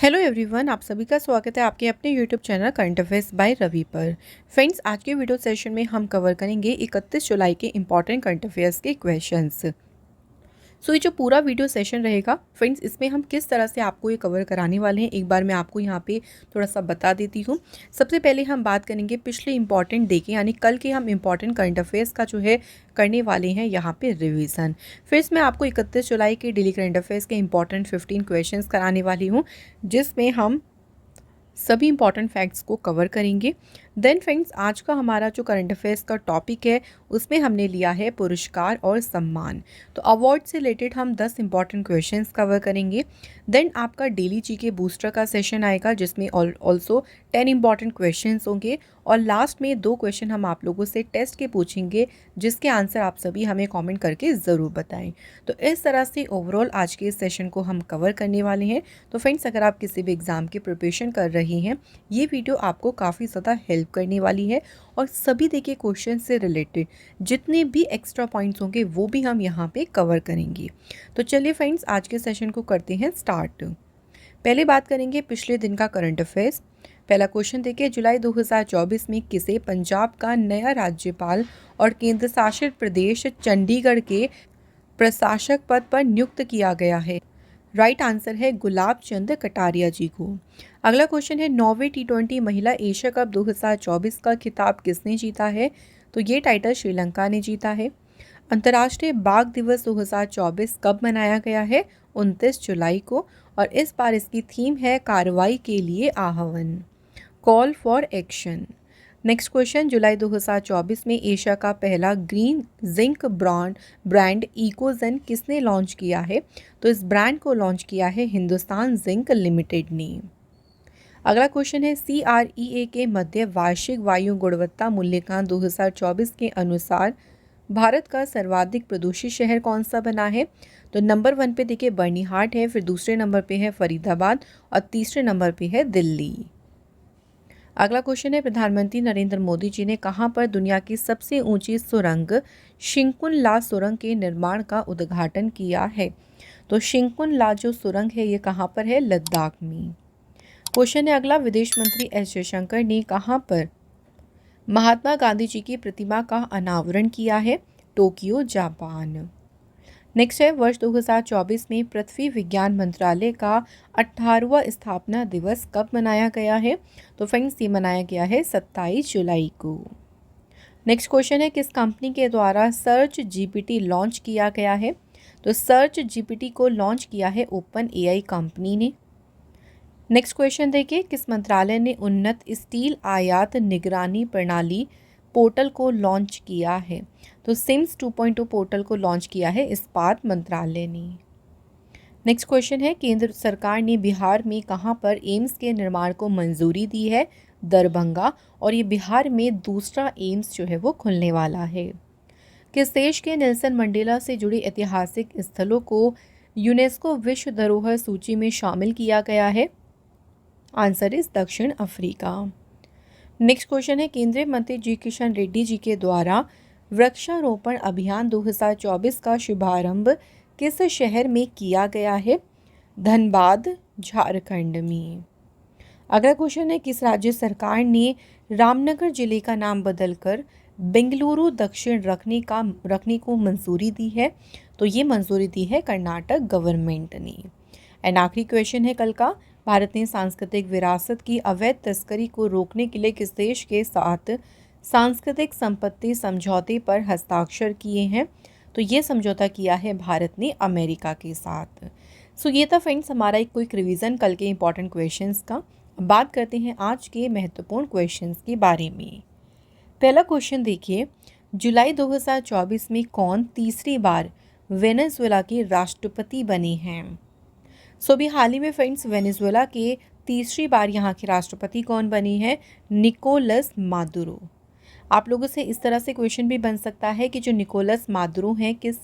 Hello everyone, आप सभी का स्वागत है आपके अपने YouTube channel current affairs by Ravi पर। फ्रेंड्स, आज के वीडियो सेशन में हम कवर करेंगे 31 जुलाई के इंपॉर्टेंट करंट अफेयर्स के क्वेश्चंस। ये जो पूरा वीडियो सेशन रहेगा फ्रेंड्स, इसमें हम किस तरह से आपको ये कवर कराने वाले हैं एक बार मैं आपको यहाँ पे थोड़ा सा बता देती हूँ। सबसे पहले हम बात करेंगे पिछले इंपॉर्टेंट डे के, यानी कल के हम इंपॉर्टेंट करंट अफेयर्स का जो है करने वाले हैं यहाँ पे रिवीजन। फिर इसमें आपको 31 जुलाई के डेली करंट अफेयर्स के इंपॉर्टेंट 15 क्वेश्चंस कराने वाली हूँ, जिसमें हम सभी इंपॉर्टेंट फैक्ट्स को कवर करेंगे। देन फ्रेंड्स, आज का हमारा जो करंट अफेयर्स का टॉपिक है उसमें हमने लिया है पुरस्कार और सम्मान। तो अवार्ड से रिलेटेड हम 10 इंपॉर्टेंट क्वेश्चंस कवर करेंगे। देन आपका डेली जीके बूस्टर का सेशन आएगा, जिसमें ऑल्सो 10 इंपॉर्टेंट क्वेश्चंस होंगे और लास्ट में 2 क्वेश्चन हम आप लोगों से टेस्ट के पूछेंगे, जिसके आंसर आप सभी हमें कमेंट करके ज़रूर बताएं। तो इस तरह से ओवरऑल आज के इस सेशन को हम कवर करने वाले हैं। तो फ्रेंड्स, अगर आप किसी भी एग्ज़ाम की प्रिपरेशन कर रही हैं, ये वीडियो आपको काफ़ी ज़्यादा हेल्प करने वाली है और सभी देखिए क्वेश्चन से रिलेटेड जितने भी एक्स्ट्रा पॉइंट्स होंगे वो भी हम यहाँ पे कवर करेंगे। तो चलिए फ्रेंड्स, आज के सेशन को करते हैं स्टार्ट। पहले बात करेंगे पिछले दिन का करंट अफेयर्स। पहला क्वेश्चन देखिए, जुलाई 2024 में किसे पंजाब का नया राज्यपाल और केंद्र शासित प्रदेश चंडीगढ़ के प्रशासक पद पर नियुक्त किया गया है? राइट आंसर है गुलाब चंद कटारिया जी को। अगला क्वेश्चन है, 9वीं T20 महिला एशिया कप 2024 का खिताब किसने जीता है? तो ये टाइटल श्रीलंका ने जीता है। अंतर्राष्ट्रीय बाघ दिवस 2024 कब मनाया गया है? 29 जुलाई को, और इस बार इसकी थीम है कार्रवाई के लिए आह्वान, call for action. Next question, जुलाई 2024 में एशिया का पहला ग्रीन जिंक ब्रांड इकोजन किसने लॉन्च किया है? तो इस ब्रांड को लॉन्च किया है हिंदुस्तान जिंक लिमिटेड ने। अगला क्वेश्चन है, CREA के मध्य वार्षिक वायु गुणवत्ता मूल्यांकन 2024 के अनुसार भारत का सर्वाधिक प्रदूषित शहर कौन सा बना है? तो नंबर 1 पे देखिए बर्निहाट है, फिर दूसरे नंबर पे है फरीदाबाद और तीसरे नंबर पे है दिल्ली। अगला क्वेश्चन है, प्रधानमंत्री नरेंद्र मोदी जी ने कहां पर दुनिया की सबसे ऊंची सुरंग शिंकुन ला सुरंग के निर्माण का उद्घाटन किया है? तो शिंकुन ला जो सुरंग है ये कहां पर है? लद्दाख में। क्वेश्चन है अगला, विदेश मंत्री एस जयशंकर ने कहां पर महात्मा गांधी जी की प्रतिमा का अनावरण किया है? Tokyo, Japan. नेक्स्ट है, वर्ष 2024 में पृथ्वी विज्ञान मंत्रालय का 18वां स्थापना दिवस कब मनाया गया है? तो फ्रेंड्स, ये मनाया गया है 27 जुलाई को। नेक्स्ट क्वेश्चन है, किस कंपनी के द्वारा सर्च जीपीटी लॉन्च किया गया है? तो सर्च जीपीटी को लॉन्च किया है ओपन एआई कंपनी ने। नेक्स्ट क्वेश्चन देखिए, किस मंत्रालय ने उन्नत स्टील आयात निगरानी प्रणाली पोर्टल को लॉन्च किया है? तो सिम्स 2.2 पोर्टल को लॉन्च किया है इस्पात मंत्रालय ने। नेक्स्ट क्वेश्चन है, केंद्र सरकार ने बिहार में कहां पर एम्स के निर्माण को मंजूरी दी है? दरभंगा, और ये बिहार में दूसरा एम्स जो है वो खुलने वाला है। किस देश के नेल्सन मंडेला से जुड़ी ऐतिहासिक स्थलों को यूनेस्को विश्व धरोहर सूची में शामिल किया गया है? आंसर इज दक्षिण अफ्रीका। नेक्स्ट क्वेश्चन है, केंद्रीय मंत्री जी किशन रेड्डी जी के द्वारा वृक्षारोपण अभियान 2024 का शुभारंभ किस शहर में किया गया है? धनबाद, झारखंड में। अगला क्वेश्चन है, किस राज्य सरकार ने रामनगर जिले का नाम बदलकर बेंगलुरु दक्षिण रखने को मंजूरी दी है? तो ये मंजूरी दी है कर्नाटक गवर्नमेंट ने। एंड आखिरी क्वेश्चन है कल का, भारत ने सांस्कृतिक विरासत की अवैध तस्करी को रोकने के लिए किस देश के साथ सांस्कृतिक संपत्ति समझौते पर हस्ताक्षर किए हैं? तो ये समझौता किया है भारत ने अमेरिका के साथ। ये था फ्रेंड्स हमारा एक क्विक रिवीजन कल के इंपॉर्टेंट क्वेश्चंस का। बात करते हैं आज के महत्वपूर्ण क्वेश्चंस के बारे में। पहला क्वेश्चन देखिए, जुलाई 2024 में कौन तीसरी बार वेनेजुएला के राष्ट्रपति बने हैं? अभी हाल ही में फ्रेंड्स वेनेजुएला के तीसरी बार यहाँ के राष्ट्रपति कौन बने हैं? Nicolas Maduro. आप लोगों से इस तरह से क्वेश्चन भी बन सकता है कि जो निकोलस मादुरो हैं किस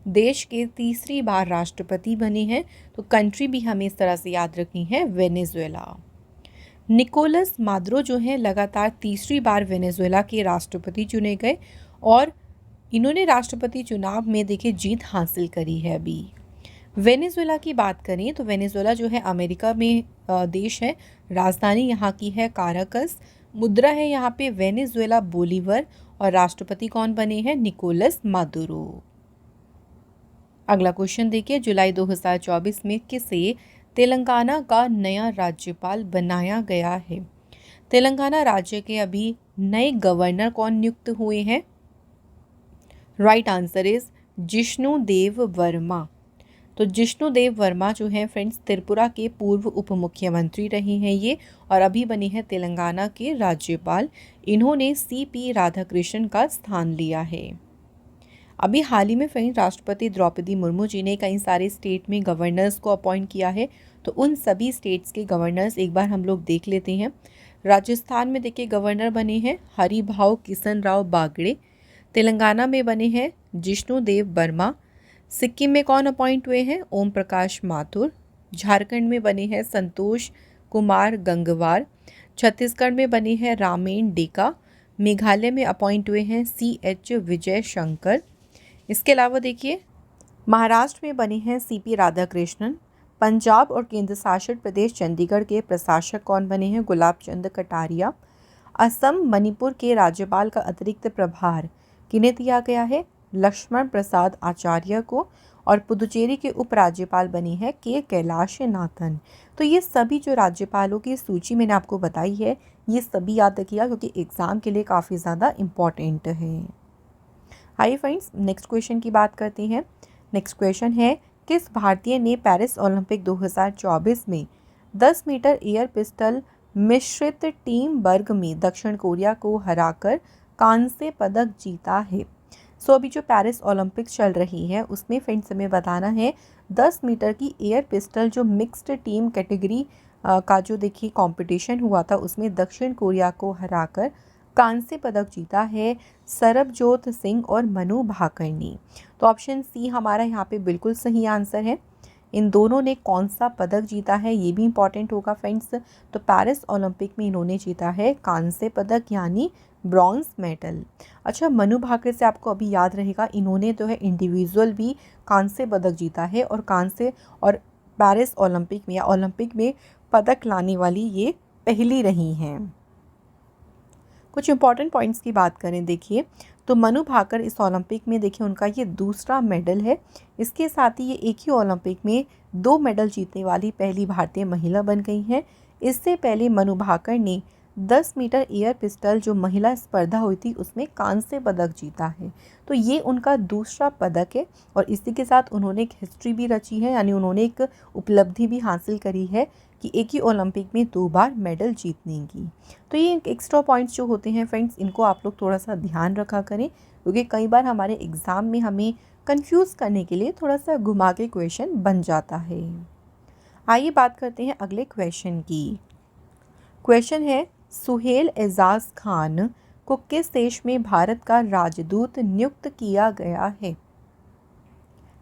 देश के तीसरी बार राष्ट्रपति बने हैं? तो कंट्री भी हमें इस तरह से याद रखनी है, वेनेजुएला। निकोलस मादुरो जो हैं लगातार तीसरी बार वेनेजुएला के राष्ट्रपति चुने गए और इन्होंने राष्ट्रपति चुनाव में देखिए जीत हासिल करी है अभी। वेनेजुएला की बात करें तो वेनेजुएला जो है अमेरिका में देश है। राजधानी यहाँ की है काराकस। मुद्रा है यहाँ पे वेनेजुएला बोलीवर। और राष्ट्रपति कौन बने हैं? Nicolas Maduro. अगला क्वेश्चन देखिए, जुलाई 2024 में किसे तेलंगाना का नया राज्यपाल बनाया गया है? तेलंगाना राज्य के अभी नए गवर्नर कौन नियुक्त हुए हैं? राइट आंसर इज जिष्णु देव वर्मा। तो जिष्णु देव वर्मा जो है फ्रेंड्स त्रिपुरा के पूर्व उप मुख्यमंत्री रहे हैं ये, और अभी बने हैं तेलंगाना के राज्यपाल। इन्होंने सीपी राधाकृष्णन का स्थान लिया है। अभी हाल ही में फ्रेंड्स राष्ट्रपति द्रौपदी मुर्मू जी ने कई सारे स्टेट में गवर्नर्स को अपॉइंट किया है। तो उन सभी स्टेट्स के गवर्नर्स एक बार हम लोग देख लेते हैं। राजस्थान में देखिए गवर्नर बने हैं हरिभाऊ किशन राव बागड़े। तेलंगाना में बने हैं जिष्णु देव वर्मा। सिक्किम में कौन अपॉइंट हुए हैं? ओम प्रकाश माथुर। झारखंड में बने हैं संतोष कुमार गंगवार। छत्तीसगढ़ में बने हैं रामेन डेका। मेघालय में अपॉइंट हुए हैं CH विजय शंकर। इसके अलावा देखिए महाराष्ट्र में बने हैं CP राधाकृष्णन। पंजाब और केंद्र शासित प्रदेश चंडीगढ़ के प्रशासक कौन बने हैं? गुलाब चंद कटारिया। असम मणिपुर के राज्यपाल का अतिरिक्त प्रभार किन्हें दिया गया है? लक्ष्मण प्रसाद आचार्य को। और पुदुचेरी के उपराज्यपाल बने हैं के कैलाश नाथन। तो ये सभी जो राज्यपालों की सूची मैंने आपको बताई है ये सभी याद रखिएगा क्योंकि एग्ज़ाम के लिए काफ़ी ज़्यादा इम्पॉर्टेंट है। हाय फ्रेंड्स, नेक्स्ट क्वेश्चन की बात करते हैं। नेक्स्ट क्वेश्चन है, किस भारतीय ने पेरिस ओलंपिक 2024 में 10 मीटर एयर पिस्टल मिश्रित टीम वर्ग में दक्षिण कोरिया को हराकर कांस्य पदक जीता है? सो अभी जो पेरिस ओलंपिक्स चल रही है उसमें फ्रेंड्स हमें बताना है 10 मीटर की एयर पिस्टल जो मिक्स्ड टीम कैटेगरी का जो देखिए कंपटीशन हुआ था उसमें दक्षिण कोरिया को हराकर कांस्य पदक जीता है सरबजोत सिंह और मनु भाकर ने। तो ऑप्शन सी हमारा यहाँ पे बिल्कुल सही आंसर है। इन दोनों ने कौन सा पदक जीता है ये भी इंपॉर्टेंट होगा फ्रेंड्स। तो पेरिस ओलंपिक में इन्होंने जीता है कांस्य पदक यानी ब्रॉन्ज मेडल। अच्छा, मनु भाकर से आपको अभी याद रहेगा इन्होंने जो है इंडिविजुअल भी कांस्य पदक जीता है और कांस्य और पेरिस ओलंपिक में या ओलंपिक में पदक लाने वाली ये पहली रही हैं। कुछ इंपॉर्टेंट पॉइंट्स की बात करें देखिए तो मनु भाकर इस ओलंपिक में देखिए उनका ये दूसरा मेडल है। इसके साथ ही ये एक ही ओलंपिक में 2 मेडल जीतने वाली पहली भारतीय महिला बन गई हैं। इससे पहले मनु भाकर ने 10 मीटर एयर पिस्टल जो महिला स्पर्धा हुई थी उसमें कांस्य पदक जीता है। तो ये उनका दूसरा पदक है और इसी के साथ उन्होंने एक हिस्ट्री भी रची है यानी उन्होंने एक उपलब्धि भी हासिल करी है कि एक ही ओलंपिक में 2 बार मेडल जीतने की। तो ये एक्स्ट्रा पॉइंट्स जो होते हैं फ्रेंड्स इनको आप लोग थोड़ा सा ध्यान रखा करें क्योंकि कई बार हमारे एग्ज़ाम में हमें कंफ्यूज करने के लिए थोड़ा सा घुमा के क्वेश्चन बन जाता है। आइए बात करते हैं अगले क्वेश्चन की। क्वेश्चन है, सुहेल एजाज खान को किस देश में भारत का राजदूत नियुक्त किया गया है?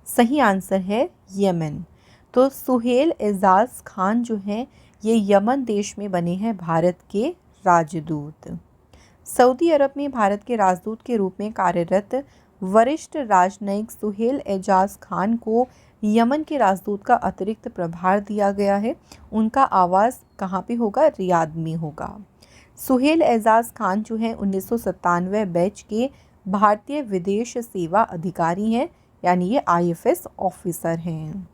सही आंसर है यमन। तो सुहेल एजाज खान जो हैं ये यमन देश में बने हैं भारत के राजदूत। सऊदी अरब में भारत के राजदूत के रूप में कार्यरत वरिष्ठ राजनयिक सुहेल एजाज खान को यमन के राजदूत का अतिरिक्त प्रभार दिया गया है। उनका आवास कहाँ पे होगा? रियाद में होगा। सुहेल एजाज खान जो है 1997 बैच के भारतीय विदेश सेवा अधिकारी हैं यानी ये IFS ऑफिसर हैं।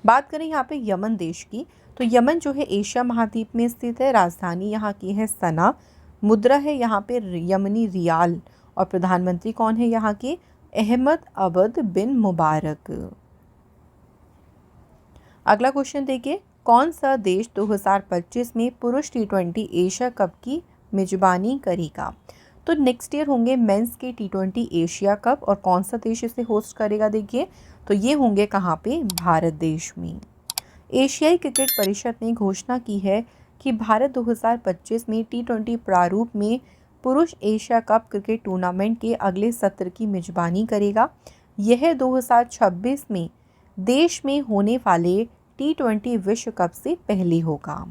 बात करें यहाँ पे यमन देश की तो यमन जो है एशिया महाद्वीप में स्थित है। राजधानी यहाँ की है सना। मुद्रा है यहाँ पे यमनी रियाल और प्रधानमंत्री कौन है यहाँ के? अहमद अबद बिन मुबारक। अगला क्वेश्चन देखिए, कौन सा देश 2025 में पुरुष T20 एशिया कप की मेजबानी करेगा? तो नेक्स्ट ईयर होंगे मेंस के T20 एशिया कप और कौन सा देश इसे होस्ट करेगा? देखिए तो ये होंगे कहाँ पे? भारत देश में। एशियाई क्रिकेट परिषद ने घोषणा की है कि भारत 2025 में T20 प्रारूप में पुरुष एशिया कप क्रिकेट टूर्नामेंट के अगले सत्र की मेजबानी करेगा। यह 2026 में देश में होने वाले T20 विश्व कप से पहले होगा।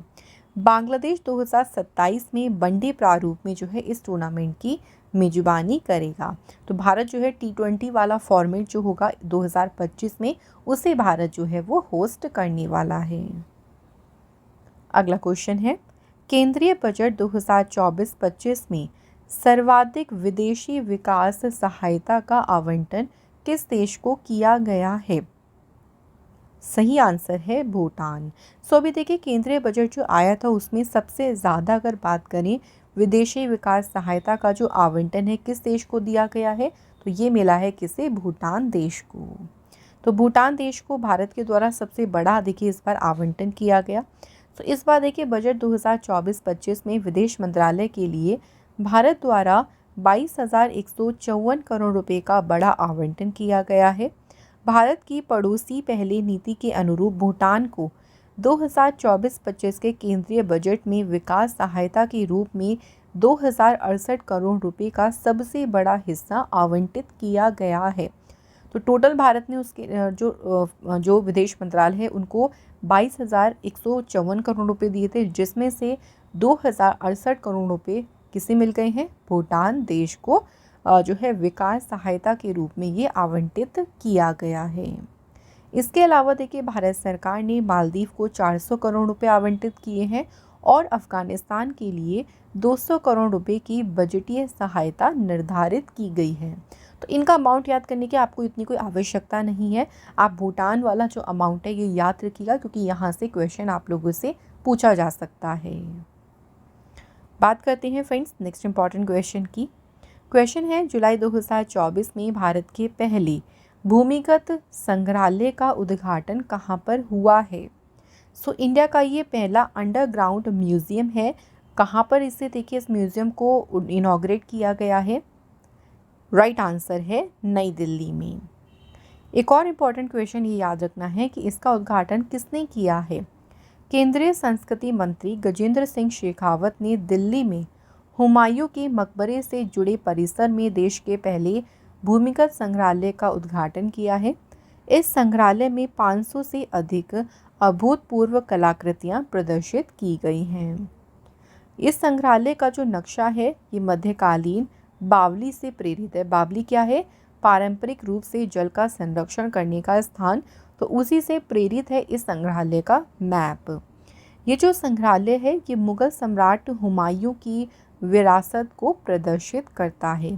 बांग्लादेश 2027 में वनडे प्रारूप में जो है इस टूर्नामेंट की मेजबानी करेगा। तो भारत जो है T20 वाला फॉर्मेट जो होगा 2025 में, उसे भारत जो है वो होस्ट करने वाला है। अगला क्वेश्चन है, केंद्रीय बजट 2024-25 में सर्वाधिक विदेशी विकास सहायता का आवंटन किस देश को किया गया है? सही आंसर है भूटान। सो अभी देखिए, केंद्रीय बजट जो आया था उसमें सबसे ज़्यादा अगर बात करें विदेशी विकास सहायता का जो आवंटन है किस देश को दिया गया है, तो ये मिला है किसे? भूटान देश को। तो भूटान देश को भारत के द्वारा सबसे बड़ा देखिए इस बार आवंटन किया गया। तो इस बार देखिए बजट 2024-25 में विदेश मंत्रालय के लिए भारत द्वारा 22,154 करोड़ रुपए का बड़ा आवंटन किया गया है। भारत की पड़ोसी पहले नीति के अनुरूप भूटान को 2024-25 के केंद्रीय बजट में विकास सहायता के रूप में 2,068 करोड़ रुपए का सबसे बड़ा हिस्सा आवंटित किया गया है। तो टोटल भारत ने उसके जो विदेश मंत्रालय है उनको 22,154 करोड़ रुपए दिए थे, जिसमें से 2,068 करोड़ रुपए किसे मिल गए हैं? भूटान देश को जो है विकास सहायता के रूप में ये आवंटित किया गया है। इसके अलावा देखिए भारत सरकार ने मालदीव को 400 करोड़ रुपए आवंटित किए हैं और अफगानिस्तान के लिए 200 करोड़ रुपए की बजटीय सहायता निर्धारित की गई है। तो इनका अमाउंट याद करने की आपको इतनी कोई आवश्यकता नहीं है। आप भूटान वाला जो अमाउंट है ये याद रखिएगा, क्योंकि यहाँ से क्वेश्चन आप लोगों से पूछा जा सकता है। बात करते हैं फ्रेंड्स नेक्स्ट इंपॉर्टेंट क्वेश्चन की। क्वेश्चन है, जुलाई 2024 में भारत के पहले भूमिगत संग्रहालय का उद्घाटन कहाँ पर हुआ है? सो इंडिया का ये पहला अंडरग्राउंड म्यूज़ियम है। कहाँ पर इसे देखिए इस म्यूज़ियम को इनॉग्रेट किया गया है? राइट आंसर है नई दिल्ली में। एक और इम्पॉर्टेंट क्वेश्चन ये याद रखना है कि इसका उद्घाटन किसने किया है? केंद्रीय संस्कृति मंत्री गजेंद्र सिंह शेखावत ने दिल्ली में हुमायूं के मकबरे से जुड़े परिसर में देश के पहले भूमिगत संग्रहालय का उद्घाटन किया है। इस संग्रहालय में 500 से अधिक अभूतपूर्व कलाकृतियां प्रदर्शित की गई हैं। इस संग्रहालय का जो नक्शा है ये मध्यकालीन बावली से प्रेरित है। बावली क्या है? पारंपरिक रूप से जल का संरक्षण करने का स्थान, तो उसी से प्रेरित है इस संग्रहालय का मैप। ये जो संग्रहालय है ये मुगल सम्राट हुमायूं की विरासत को प्रदर्शित करता है।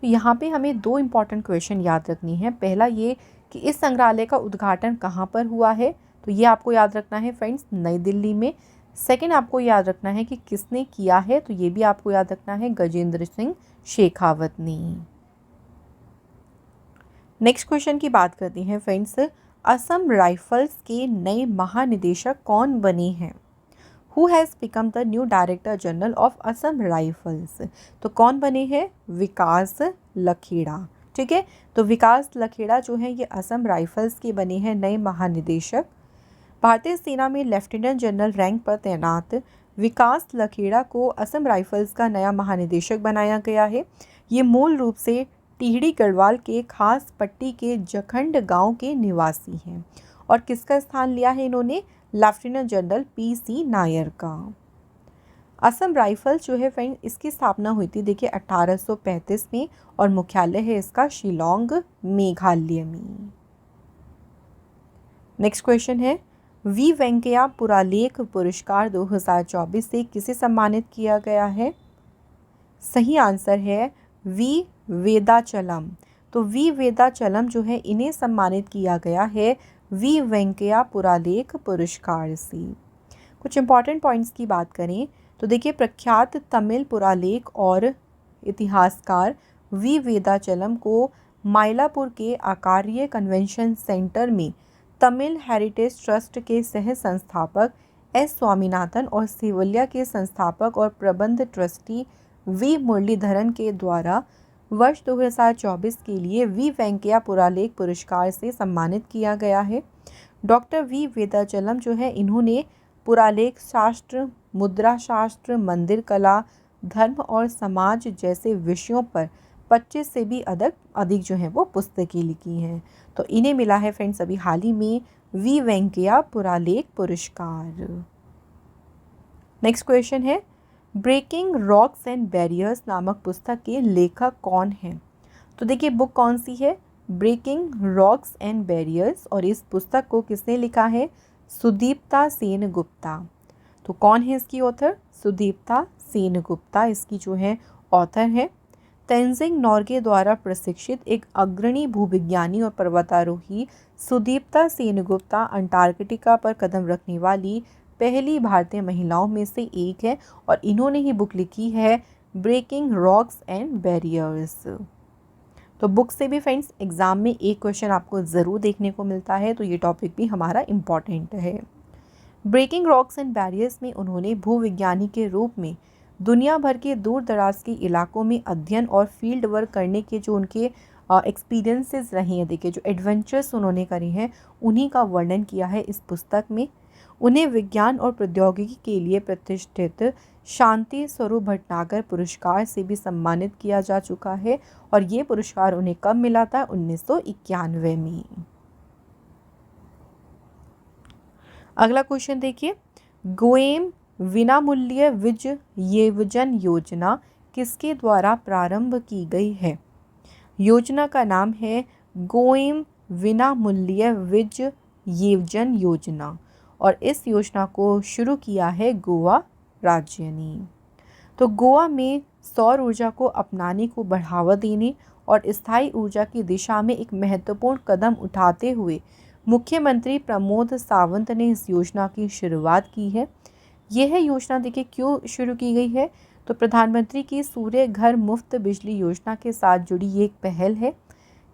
तो यहाँ पे हमें दो इम्पॉर्टेंट क्वेश्चन याद रखनी है। पहला ये कि इस संग्रहालय का उद्घाटन कहाँ पर हुआ है, तो ये आपको याद रखना है फ्रेंड्स, नई दिल्ली में। सेकंड आपको याद रखना है कि किसने किया है, तो ये भी आपको याद रखना है, गजेंद्र सिंह शेखावत ने। नेक्स्ट क्वेश्चन की बात करते हैं फ्रेंड्स, असम राइफल्स के नए महानिदेशक कौन बने हैं? Who has become the new director general of Assam rifles? तो कौन बने हैं? विकास लखेड़ा। ठीक है, तो विकास लखेड़ा जो है ये असम राइफल्स के बने हैं नए महानिदेशक। भारतीय सेना में लेफ्टिनेंट जनरल रैंक पर तैनात विकास लखेड़ा को असम राइफल्स का नया महानिदेशक बनाया गया है। ये मूल रूप से टिहरी गढ़वाल के खास पट्टी के जखंड गांव के निवासी हैं। और किसका स्थान लिया है इन्होंने? लेफ्टिनेंट जनरल PC नायर का। असम राइफल्स जो है फ्रेंड इसकी स्थापना हुई थी देखिए 1835 में और मुख्यालय है इसका शिलोंग मेघालय में। नेक्स्ट क्वेश्चन है, वी वेंकैया पुरालेख पुरस्कार 2024 से किसे सम्मानित किया गया है? सही आंसर है वी वेदाचलम। तो वी वेदाचलम जो है इन्हें सम्मानित किया गया है वी वेंकैया पुरालेख पुरस्कार से। कुछ इंपॉर्टेंट पॉइंट्स की बात करें तो देखिए प्रख्यात तमिल पुरालेख और इतिहासकार वी वेदाचलम को माइलापुर के आकार्य कन्वेंशन सेंटर में तमिल हेरिटेज ट्रस्ट के सह संस्थापक S स्वामीनाथन और सेवलिया के संस्थापक और प्रबंध ट्रस्टी वी मुरलीधरन के द्वारा वर्ष 2024 के लिए वी वेंकैया पुरालेख पुरस्कार से सम्मानित किया गया है। डॉक्टर वी वेदाचलम जो है इन्होंने पुरालेख शास्त्र, मुद्रा शास्त्र, मंदिर कला, धर्म और समाज जैसे विषयों पर 25 से भी अधिक जो है वो पुस्तकें लिखी हैं। तो इन्हें मिला है फ्रेंड्स अभी हाल ही में वी वेंकैया पुरालेख पुरस्कार। नेक्स्ट क्वेश्चन है, ब्रेकिंग रॉक्स एंड बैरियर्स नामक पुस्तक के लेखक कौन हैं? तो देखिए बुक कौन सी है, ब्रेकिंग रॉक्स एंड बैरियर्स, और इस पुस्तक को किसने लिखा है? सुदीप्ता सेनगुप्ता। तो कौन है इसकी ऑथर? सुदीप्ता सेनगुप्ता इसकी जो है ऑथर है। तेंजिंग नॉर्गे द्वारा प्रशिक्षित एक अग्रणी भूविज्ञानी और पर्वतारोही सुदीप्ता सेनगुप्ता अंटार्कटिका पर कदम रखने वाली पहली भारतीय महिलाओं में से एक है, और इन्होंने ही बुक लिखी है ब्रेकिंग रॉक्स एंड बैरियर्स। तो बुक से भी फ्रेंड्स एग्जाम में एक क्वेश्चन आपको ज़रूर देखने को मिलता है, तो ये टॉपिक भी हमारा इम्पॉर्टेंट है। ब्रेकिंग रॉक्स एंड बैरियर्स में उन्होंने भूविज्ञानी के रूप में दुनिया भर के दूर दराज के इलाकों में अध्ययन और फील्ड वर्क करने के जो उनके एक्सपीरियंसेस रहे हैं, देखिए जो एडवेंचर्स उन्होंने करे हैं, उन्हीं का वर्णन किया है इस पुस्तक में। उन्हें विज्ञान और प्रौद्योगिकी के लिए प्रतिष्ठित शांति स्वरूप भटनागर पुरस्कार से भी सम्मानित किया जा चुका है, और ये पुरस्कार उन्हें कब मिला था? 1991 में। अगला क्वेश्चन देखिए, गोएम विनामूल्य विजन योजना किसके द्वारा प्रारंभ की गई है? योजना का नाम है गोएम विनामूल्य विजन योजना, और इस योजना को शुरू किया है गोवा राज्य ने। तो गोवा में सौर ऊर्जा को अपनाने को बढ़ावा देने और स्थायी ऊर्जा की दिशा में एक महत्वपूर्ण कदम उठाते हुए मुख्यमंत्री प्रमोद सावंत ने इस योजना की शुरुआत की है। यह योजना देखिए क्यों शुरू की गई है? तो प्रधानमंत्री की सूर्य घर मुफ्त बिजली योजना के साथ जुड़ी ये एक पहल है।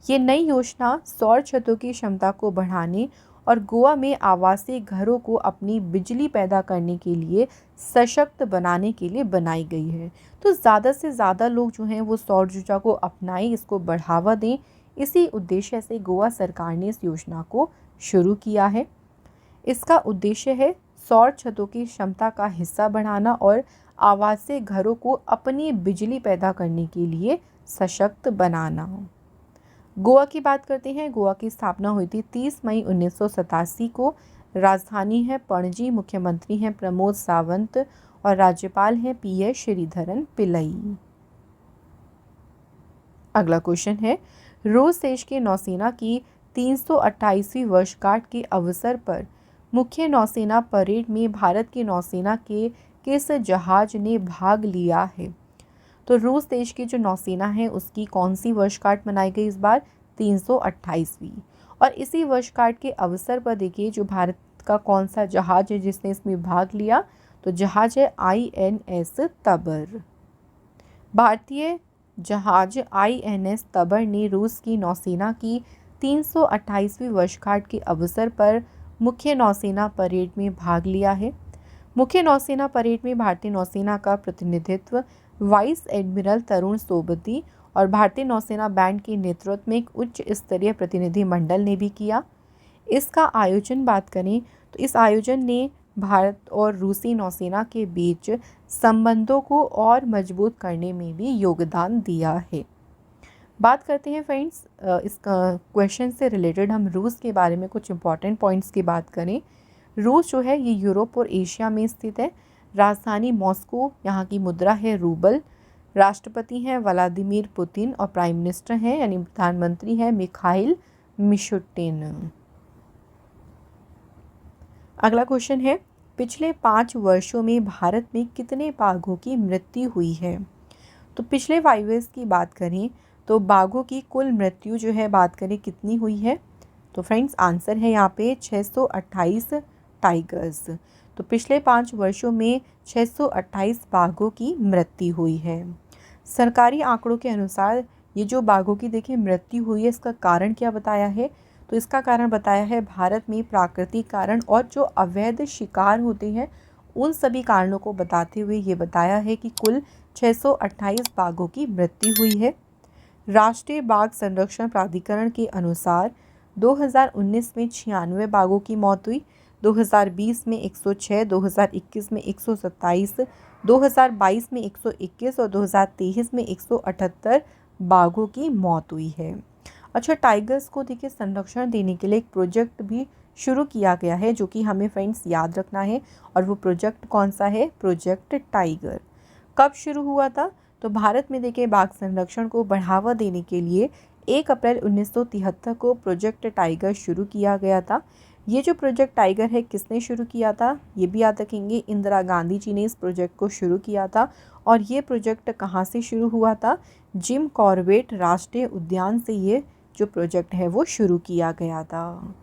ये नई योजना सौर छतों की क्षमता को बढ़ाने और गोवा में आवासीय घरों को अपनी बिजली पैदा करने के लिए सशक्त बनाने के लिए बनाई गई है। तो ज़्यादा से ज़्यादा लोग जो हैं वो सौर ऊर्जा को अपनाएं, इसको बढ़ावा दें, इसी उद्देश्य से गोवा सरकार ने इस योजना को शुरू किया है। इसका उद्देश्य है सौर छतों की क्षमता का हिस्सा बढ़ाना और आवासीय घरों को अपनी बिजली पैदा करने के लिए सशक्त बनाना। गोवा की बात करते हैं। गोवा की स्थापना हुई थी 30 मई 1987 को। राजधानी है पणजी, मुख्यमंत्री हैं प्रमोद सावंत और राज्यपाल हैं PS श्रीधरन पिल्लई। अगला क्वेश्चन है, रूस देश के नौसेना की 328वीं वर्षगांठ के अवसर पर मुख्य नौसेना परेड में भारत की नौसेना के किस जहाज ने भाग लिया है? तो रूस देश की जो नौसेना है उसकी कौन सी वर्षगांठ मनाई गई इस बार? 328वीं। और इसी वर्षगांठ के अवसर पर देखिए जो भारत का कौन सा जहाज है जिसने इसमें भाग लिया? तो जहाज है INS तबर। भारतीय जहाज INS तबर ने रूस की नौसेना की 328वीं वर्षगांठ के अवसर पर मुख्य नौसेना परेड में भाग लिया है। मुख्य नौसेना परेड में भारतीय नौसेना का प्रतिनिधित्व वाइस एडमिरल तरुण सोबती और भारतीय नौसेना बैंड के नेतृत्व में एक उच्च स्तरीय प्रतिनिधि मंडल ने भी किया। इसका आयोजन बात करें तो इस आयोजन ने भारत और रूसी नौसेना के बीच संबंधों को और मजबूत करने में भी योगदान दिया है। बात करते हैं फ्रेंड्स इस क्वेश्चन से रिलेटेड हम रूस के बारे में कुछ इंपॉर्टेंट पॉइंट्स की बात करें। रूस जो है ये यूरोप और एशिया में स्थित है। राजधानी मॉस्को, यहाँ की मुद्रा है रूबल। राष्ट्रपति हैं व्लादिमीर पुतिन और प्राइम मिनिस्टर हैं यानी प्रधानमंत्री हैं मिखाइल मिशुटिन। अगला क्वेश्चन है, पिछले 5 वर्षों में भारत में कितने बाघों की मृत्यु हुई है? तो पिछले 5 ईयर्स की बात करें तो बाघों की कुल मृत्यु जो है बात करें कितनी हुई है? तो फ्रेंड्स आंसर है यहाँ पे 628 टाइगर्स। तो पिछले 5 वर्षों में 628 बाघों की मृत्यु हुई है। सरकारी आंकड़ों के अनुसार ये जो बाघों की देखिए मृत्यु हुई है इसका कारण क्या बताया है? तो इसका कारण बताया है भारत में प्राकृतिक कारण और जो अवैध शिकार होते हैं उन सभी कारणों को बताते हुए ये बताया है कि कुल 628 बाघों की मृत्यु हुई है। राष्ट्रीय बाघ संरक्षण प्राधिकरण के अनुसार 2019 में 96 बाघों की मौत हुई, 2020 में 106, 2021 में 127, 2022 में 121 और 2023 में 178 बाघों की मौत हुई है। अच्छा, टाइगर्स को देखिए संरक्षण देने के लिए एक प्रोजेक्ट भी शुरू किया गया है, जो कि हमें फ्रेंड्स याद रखना है। और वो प्रोजेक्ट कौन सा है? Project tiger. कब शुरू हुआ था? तो भारत में देखिए बाघ संरक्षण को बढ़ावा देने के लिए 1 अप्रैल 1973 को प्रोजेक्ट टाइगर शुरू किया गया था। ये जो प्रोजेक्ट टाइगर है किसने शुरू किया था? ये भी याद रखेंगे, इंदिरा गांधी जी ने इस प्रोजेक्ट को शुरू किया था। और ये प्रोजेक्ट कहाँ से शुरू हुआ था? जिम कॉर्बेट राष्ट्रीय उद्यान से ये जो प्रोजेक्ट है वो शुरू किया गया था।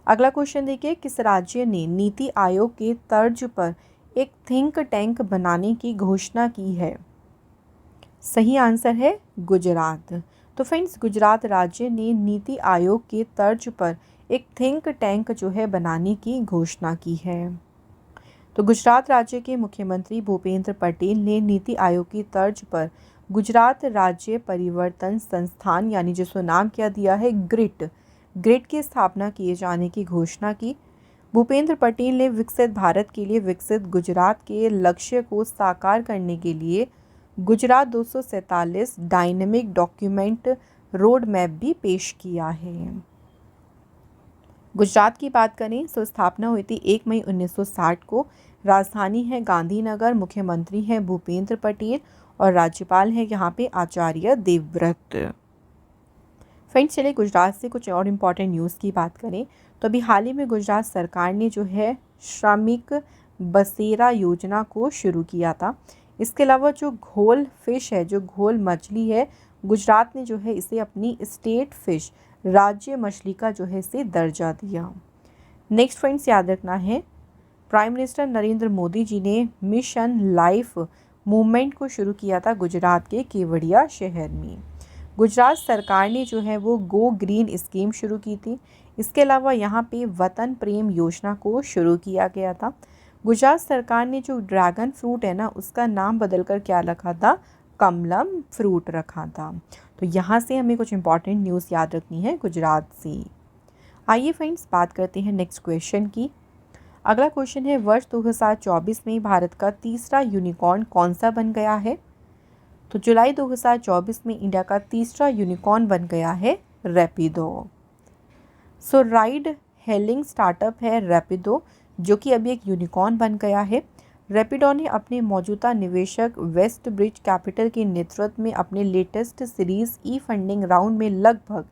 अगला क्वेश्चन देखिए, किस राज्य ने नीति आयोग के तर्ज पर एक थिंक टैंक बनाने की घोषणा की है? सही आंसर है गुजरात। तो फ्रेंड्स, गुजरात राज्य ने नीति आयोग के तर्ज पर एक थिंक टैंक जो है बनाने की घोषणा की है। तो गुजरात राज्य के मुख्यमंत्री भूपेंद्र पटेल ने नीति आयोग की तर्ज पर गुजरात राज्य परिवर्तन संस्थान यानी जिसको नाम क्या दिया है ग्रिट की स्थापना किए जाने की घोषणा की। भूपेंद्र पटेल ने विकसित भारत के लिए विकसित गुजरात के लक्ष्य को साकार करने के लिए Gujarat 247 dynamic document road map भी पेश किया है। गुजरात की बात करें तो स्थापना हुई थी 1 मई 1960 को। राजधानी है गांधीनगर, मुख्यमंत्री हैं भूपेंद्र पटेल और राज्यपाल है यहाँ पे आचार्य देवव्रत। फ्रेंड्स, चलिए गुजरात से कुछ और इम्पॉर्टेंट न्यूज़ की बात करें तो अभी हाल ही में गुजरात सरकार ने जो है श्रमिक बसेरा योजना को शुरू किया था। इसके अलावा जो घोल फिश है, जो घोल मछली है, गुजरात ने जो है इसे अपनी स्टेट फिश राज्य मछली का जो है इसे दर्जा दिया। नेक्स्ट फ्रेंड्स, याद रखना है प्राइम मिनिस्टर नरेंद्र मोदी जी ने मिशन लाइफ मूवमेंट को शुरू किया था गुजरात के केवड़िया शहर में। गुजरात सरकार ने जो है वो गो ग्रीन स्कीम शुरू की थी। इसके अलावा यहाँ पे वतन प्रेम योजना को शुरू किया गया था। गुजरात सरकार ने जो ड्रैगन फ्रूट है ना उसका नाम बदलकर क्या रखा था? कमलम फ्रूट रखा था। तो यहाँ से हमें कुछ इंपॉर्टेंट न्यूज़ याद रखनी है गुजरात से। आइए फ्रेंड्स, बात करते हैं नेक्स्ट क्वेश्चन की। अगला क्वेश्चन है, वर्ष 2024 में भारत का तीसरा यूनिकॉर्न कौन सा बन गया है? तो जुलाई 2024 में इंडिया का तीसरा यूनिकॉर्न बन गया है रैपिडो। सो राइड हेलिंग स्टार्टअप है रैपिडो, जो कि अभी एक यूनिकॉर्न बन गया है। रैपिडो ने अपने मौजूदा निवेशक वेस्ट ब्रिज कैपिटल के नेतृत्व में अपने लेटेस्ट सीरीज ई फंडिंग राउंड में लगभग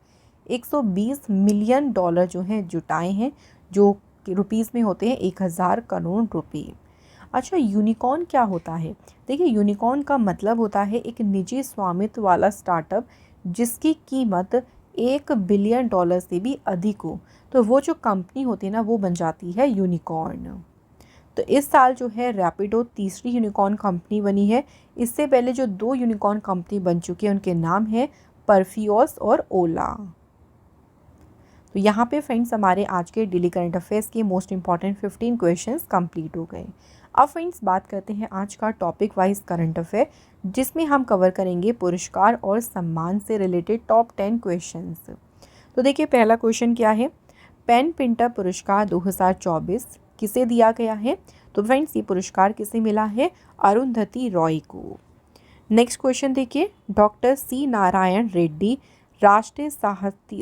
120 मिलियन डॉलर जो हैं जुटाए हैं, जो रुपीज़ में होते हैं 1000 करोड़ रुपये। अच्छा, यूनिकॉर्न क्या होता है? देखिए, यूनिकॉर्न का मतलब होता है एक निजी स्वामित्व वाला स्टार्टअप जिसकी कीमत 1 बिलियन डॉलर से भी अधिक हो, तो वो जो कंपनी होती है ना वो बन जाती है यूनिकॉर्न। तो इस साल जो है रैपिडो तीसरी यूनिकॉर्न कंपनी बनी है। इससे पहले जो 2 यूनिकॉर्न कंपनी बन चुकी है उनके नाम है परफ्यूस और ओला। तो यहाँ पे फ्रेंड्स हमारे आज के डेली करंट अफेयर्स के मोस्ट इंपॉर्टेंट 15 क्वेश्चंस कंप्लीट हो गए। अब फ्रेंड्स बात करते हैं आज का टॉपिक वाइज करंट अफेयर, जिसमें हम कवर करेंगे पुरस्कार और सम्मान से रिलेटेड टॉप 10 क्वेश्चंस। तो देखिए, पहला क्वेश्चन क्या है? पेन पिंटर पुरस्कार 2024 किसे दिया गया है? तो फ्रेंड्स, ये पुरस्कार किसे मिला है? अरुंधति रॉय को। नेक्स्ट क्वेश्चन देखिए, डॉक्टर सी नारायण रेड्डी राष्ट्रीय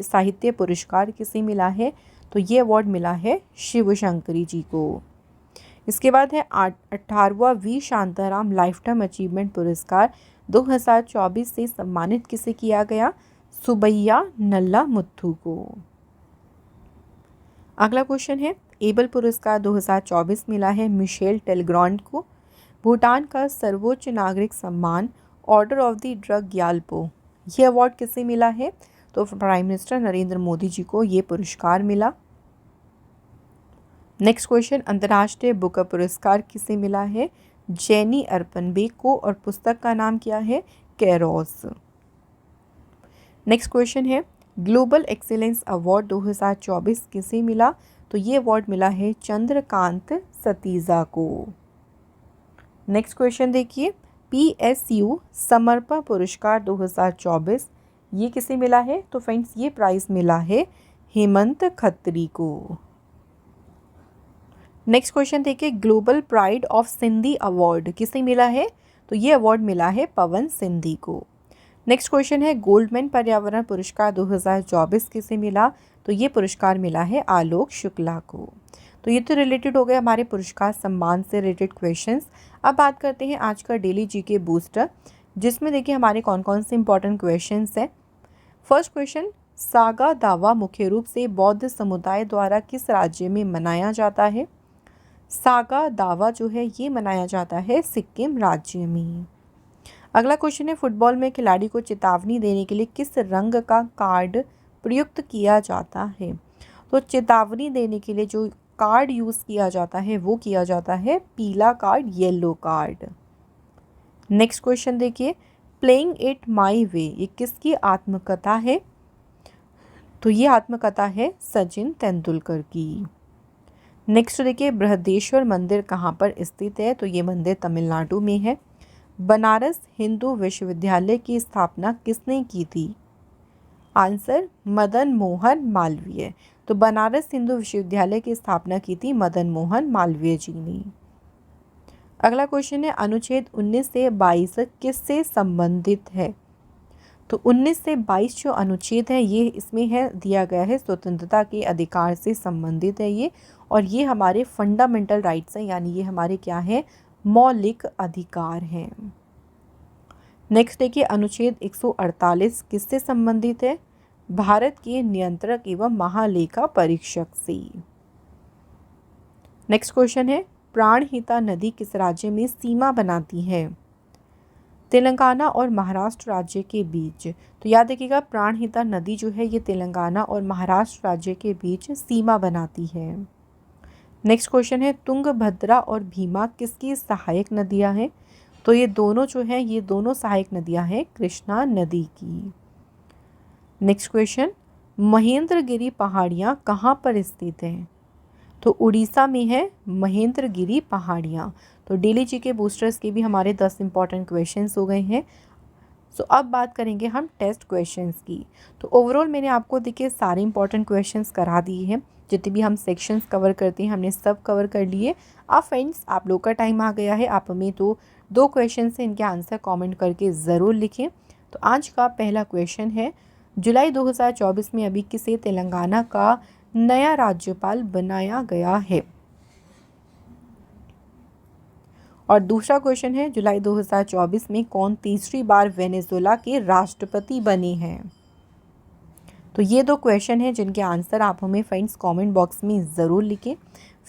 साहित्य पुरस्कार किसे मिला है? तो ये अवार्ड मिला है शिव शंकरी जी को। इसके बाद है 18वां V Shantaram lifetime achievement पुरस्कार 2024 से सम्मानित किसे किया गया? सुबैया नल्ला मुथ्थू को। अगला क्वेश्चन है, एबल पुरस्कार 2024 मिला है मिशेल टेलग्रॉन्ड को। भूटान का सर्वोच्च नागरिक सम्मान order of the drug Gyalpo, ये अवार्ड किसे मिला है? तो प्राइम मिनिस्टर नरेंद्र मोदी जी को ये पुरस्कार मिला। नेक्स्ट क्वेश्चन, अंतर्राष्ट्रीय बुकर पुरस्कार किसे मिला है? जेनी अर्पनबेक को, और पुस्तक का नाम क्या है? कैरोस। नेक्स्ट क्वेश्चन है, ग्लोबल एक्सीलेंस अवार्ड 2024 किसे मिला? तो ये अवार्ड मिला है चंद्रकांत सतीजा को। नेक्स्ट क्वेश्चन देखिए, PSU समर्पण पुरस्कार 2024 ये किसे मिला है? तो फ्रेंड्स, ये प्राइज़ मिला है हेमंत खत्री को। नेक्स्ट क्वेश्चन देखिए, global pride of Sindhi award किसे मिला है? तो ये अवार्ड मिला है पवन सिंधी को। नेक्स्ट क्वेश्चन है गोल्डमैन पर्यावरण पुरस्कार 2024 किसे मिला? तो ये पुरस्कार मिला है आलोक शुक्ला को। तो ये तो रिलेटेड हो गए हमारे पुरस्कार सम्मान से रिलेटेड क्वेश्चंस। अब बात करते हैं आज का डेली जीके बूस्टर, जिसमें देखिए हमारे कौन कौन से इंपॉर्टेंट क्वेश्चंस हैं। फर्स्ट क्वेश्चन, सागा दावा मुख्य रूप से बौद्ध समुदाय द्वारा किस राज्य में मनाया जाता है? सागा दावा जो है ये मनाया जाता है सिक्किम राज्य में। अगला क्वेश्चन है फुटबॉल में खिलाड़ी को चेतावनी देने के लिए किस रंग का कार्ड प्रयुक्त किया जाता है? तो चेतावनी देने के लिए जो कार्ड यूज़ किया जाता है वो किया जाता है पीला card, yellow card. Next question देखिए, प्लेइंग इट माई वे ये किसकी आत्मकथा है? तो ये आत्मकथा है सचिन तेंदुलकर की। नेक्स्ट देखिए, बृहदेश्वर मंदिर कहाँ पर स्थित है? तो ये मंदिर तमिलनाडु में है। बनारस हिंदू विश्वविद्यालय की स्थापना किसने की थी? आंसर, मदन मोहन मालवीय। तो बनारस हिंदू विश्वविद्यालय की स्थापना की थी मदन मोहन मालवीय जी ने। अगला क्वेश्चन है अनुच्छेद 19 से 22 किससे संबंधित है? तो 19 से 22 जो अनुच्छेद है ये इसमें है दिया गया है स्वतंत्रता के अधिकार से संबंधित है ये, और ये हमारे फंडामेंटल राइट्स हैं, यानी ये हमारे क्या है, मौलिक अधिकार हैं। नेक्स्ट देखिए, अनुच्छेद 148 किससे संबंधित है? भारत के नियंत्रक एवं महालेखा परीक्षक से। नेक्स्ट क्वेश्चन है प्राणहिता नदी किस राज्य में सीमा बनाती है? तेलंगाना और महाराष्ट्र राज्य के बीच। तो याद रखिएगा प्राणहिता नदी जो है ये तेलंगाना और महाराष्ट्र राज्य के बीच सीमा बनाती है। नेक्स्ट क्वेश्चन है तुंगभद्रा और भीमा किसकी सहायक नदियां हैं? तो ये दोनों जो है ये दोनों सहायक नदियां हैं कृष्णा नदी की। नेक्स्ट क्वेश्चन, महेंद्रगिरी पहाड़ियाँ कहाँ पर स्थित हैं? तो उड़ीसा में है महेंद्रगिरी पहाड़ियाँ। तो डेली जीके बूस्टर्स के भी हमारे 10 इंपॉर्टेंट क्वेश्चंस हो गए हैं। सो अब बात करेंगे हम टेस्ट क्वेश्चंस की। तो ओवरऑल मैंने आपको देखिए सारे इंपॉर्टेंट क्वेश्चंस करा दिए हैं, जितने भी हम सेक्शंस कवर करते हैं हमने सब कवर कर लिए। अब फ्रेंड्स आप लोग का टाइम आ गया है, आप हमें तो 2 क्वेश्चन से इनके आंसर कमेंट करके ज़रूर लिखें। तो आज का पहला क्वेश्चन है जुलाई 2024 में अभी किसे तेलंगाना का नया राज्यपाल बनाया गया है? और दूसरा क्वेश्चन है जुलाई 2024 में कौन तीसरी बार वेनेजुएला के राष्ट्रपति बने हैं? तो ये 2 क्वेश्चन हैं जिनके आंसर आप हमें फ्रेंड्स कमेंट बॉक्स में ज़रूर लिखें।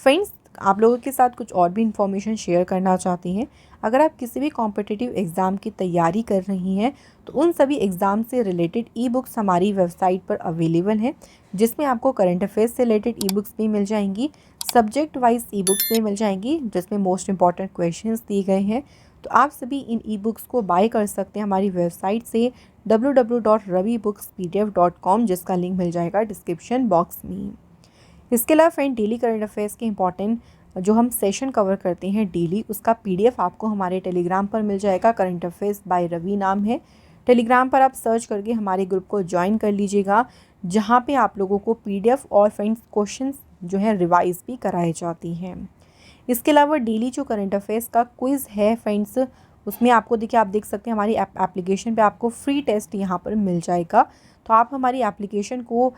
फ्रेंड्स आप लोगों के साथ कुछ और भी इन्फॉर्मेशन शेयर करना चाहती हैं। अगर आप किसी भी कॉम्पिटिटिव एग्ज़ाम की तैयारी कर रही हैं तो उन सभी एग्ज़ाम से रिलेटेड ई बुक्स हमारी वेबसाइट पर अवेलेबल हैं, जिसमें आपको करंट अफेयर्स से रिलेटेड ई बुक्स भी मिल जाएंगी, सब्जेक्ट वाइज ई बुक्स भी मिल जाएंगी जिसमें मोस्ट इंपॉर्टेंट क्वेश्चंस दिए गए हैं। तो आप सभी इन ई बुक्स को बाय कर सकते हैं हमारी वेबसाइट से www.ravibooks.pdf.com, जिसका लिंक मिल जाएगा डिस्क्रिप्शन बॉक्स में। इसके अलावा फ्रेंड डेली करंट अफेयर्स के इंपॉर्टेंट जो हम सेशन कवर करते हैं डेली, उसका पीडीएफ आपको हमारे टेलीग्राम पर मिल जाएगा। करंट अफेयर्स बाय रवि नाम है। टेलीग्राम पर आप सर्च करके हमारे ग्रुप को ज्वाइन कर लीजिएगा, जहाँ पे आप लोगों को पीडीएफ और फ्रेंड्स क्वेश्चंस जो है रिवाइज भी कराए जाती हैं। इसके अलावा डेली जो करंट अफेयर्स का क्विज़ है फ्रेंड्स, उसमें आपको देखिए आप देख सकते हैं हमारी एप्लीकेशन पे आपको फ्री टेस्ट यहाँ पर मिल जाएगा। तो आप हमारी एप्लीकेशन को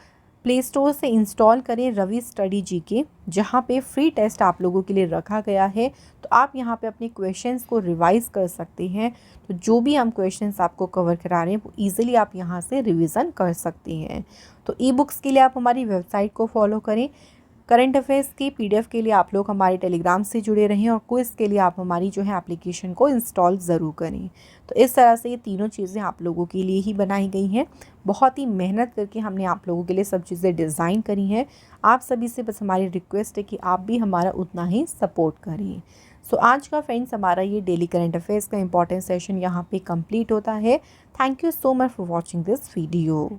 प्ले स्टोर से इंस्टॉल करें रवि स्टडी जीके, जहाँ पे फ्री टेस्ट आप लोगों के लिए रखा गया है। तो आप यहाँ पे अपने क्वेश्चंस को रिवाइज कर सकते हैं। तो जो भी हम क्वेश्चंस आपको कवर करा रहे हैं वो ईजिली आप यहाँ से रिवीजन कर सकते हैं। तो ई बुक्स के लिए आप हमारी वेबसाइट को फॉलो करें, करंट अफेयर्स की पीडीएफ के लिए आप लोग हमारे टेलीग्राम से जुड़े रहें, और क्विज़ के लिए आप हमारी जो है एप्लीकेशन को इंस्टॉल ज़रूर करें। तो इस तरह से ये तीनों चीज़ें आप लोगों के लिए ही बनाई गई हैं। बहुत ही मेहनत करके हमने आप लोगों के लिए सब चीज़ें डिज़ाइन करी हैं। आप सभी से बस हमारी रिक्वेस्ट है कि आप भी हमारा उतना ही सपोर्ट करें। सो आज का फ्रेंड्स हमारा ये डेली करंट अफेयर्स का इंपॉर्टेंट सेशन यहाँ पे कंप्लीट होता है। Thank you so much for watching this video.